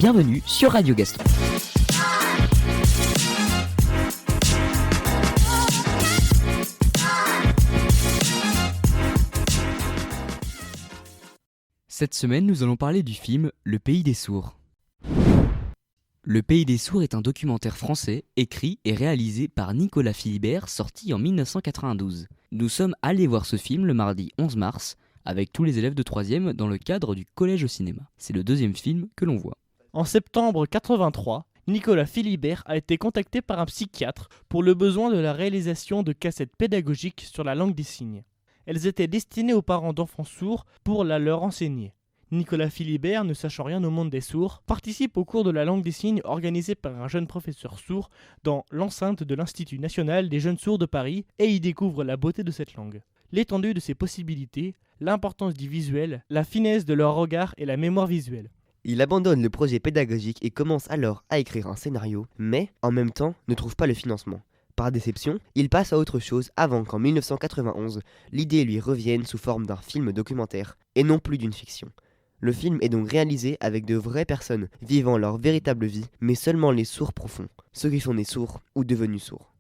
bienvenue sur Radio Gaston. Cette semaine, nous allons parler du film Le Pays des Sourds. Le Pays des Sourds est un documentaire français écrit et réalisé par Nicolas Philibert, sorti en 1992. Nous sommes allés voir ce film le mardi 11 mars avec tous les élèves de 3e dans le cadre du collège au cinéma. C'est le deuxième film que l'on voit. En septembre 83, Nicolas Philibert a été contacté par un psychiatre pour le besoin de la réalisation de cassettes pédagogiques sur la langue des signes. Elles étaient destinées aux parents d'enfants sourds pour la leur enseigner. Nicolas Philibert, ne sachant rien au monde des sourds, participe au cours de la langue des signes organisé par un jeune professeur sourd dans l'enceinte de l'Institut national des jeunes sourds de Paris et y découvre la beauté de cette langue. L'étendue de ses possibilités, l'importance du visuel, la finesse de leur regard et la mémoire visuelle. Il abandonne le projet pédagogique et commence alors à écrire un scénario, mais en même temps ne trouve pas le financement. Par déception, il passe à autre chose avant qu'en 1991, l'idée lui revienne sous forme d'un film documentaire, et non plus d'une fiction. Le film est donc réalisé avec de vraies personnes vivant leur véritable vie, mais seulement les sourds profonds, ceux qui sont nés sourds ou devenus sourds.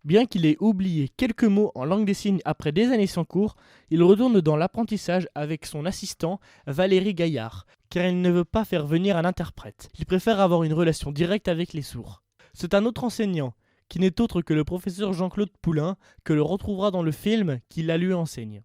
Bien qu'il ait oublié quelques mots en langue des signes après des années sans cours, il retourne dans l'apprentissage avec son assistant Valérie Gaillard, car il ne veut pas faire venir un interprète. Il préfère avoir une relation directe avec les sourds. C'est un autre enseignant, qui n'est autre que le professeur Jean-Claude Poulain, que l'on retrouvera dans le film qui la lui enseigne.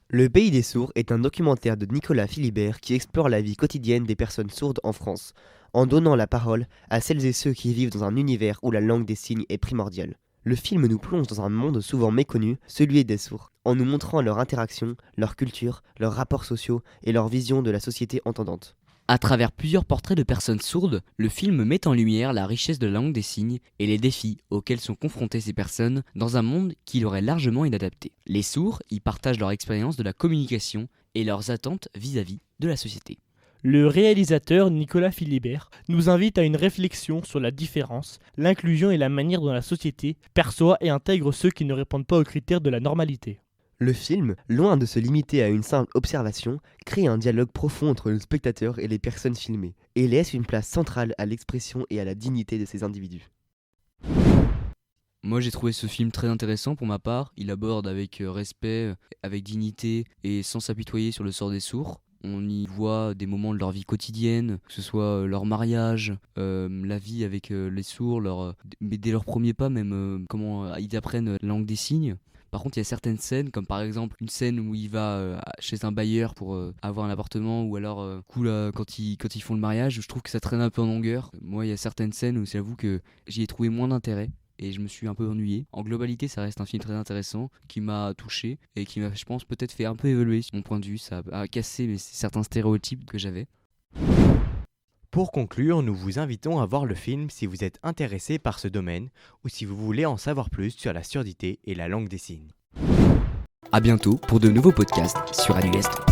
Le Pays des Sourds est un documentaire de Nicolas Philibert qui explore la vie quotidienne des personnes sourdes en France, en donnant la parole à celles et ceux qui vivent dans un univers où la langue des signes est primordiale. Le film nous plonge dans un monde souvent méconnu, celui des sourds, en nous montrant leur interaction, leur culture, leurs rapports sociaux et leur vision de la société entendante. À travers plusieurs portraits de personnes sourdes, le film met en lumière la richesse de la langue des signes et les défis auxquels sont confrontées ces personnes dans un monde qui leur est largement inadapté. Les sourds y partagent leur expérience de la communication et leurs attentes vis-à-vis de la société. Le réalisateur Nicolas Philibert nous invite à une réflexion sur la différence, l'inclusion et la manière dont la société perçoit et intègre ceux qui ne répondent pas aux critères de la normalité. Le film, loin de se limiter à une simple observation, crée un dialogue profond entre le spectateur et les personnes filmées, et laisse une place centrale à l'expression et à la dignité de ces individus. Moi j'ai trouvé ce film très intéressant pour ma part. Il aborde avec respect, avec dignité et sans s'apitoyer sur le sort des sourds. On y voit des moments de leur vie quotidienne, que ce soit leur mariage, la vie avec les sourds, dès leurs premiers pas même, comment ils apprennent la langue des signes. Par contre, il y a certaines scènes, comme par exemple une scène où il va chez un bailleur pour avoir un appartement, ou alors quand ils font le mariage, je trouve que ça traîne un peu en longueur. Moi, il y a certaines scènes où j'avoue que j'y ai trouvé moins d'intérêt et je me suis un peu ennuyé. En globalité, ça reste un film très intéressant qui m'a touché et qui m'a, je pense, peut-être fait un peu évoluer mon point de vue. Ça a cassé certains stéréotypes que j'avais. Pour conclure, nous vous invitons à voir le film si vous êtes intéressé par ce domaine ou si vous voulez en savoir plus sur la surdité et la langue des signes. À bientôt pour de nouveaux podcasts sur Radio Gaston.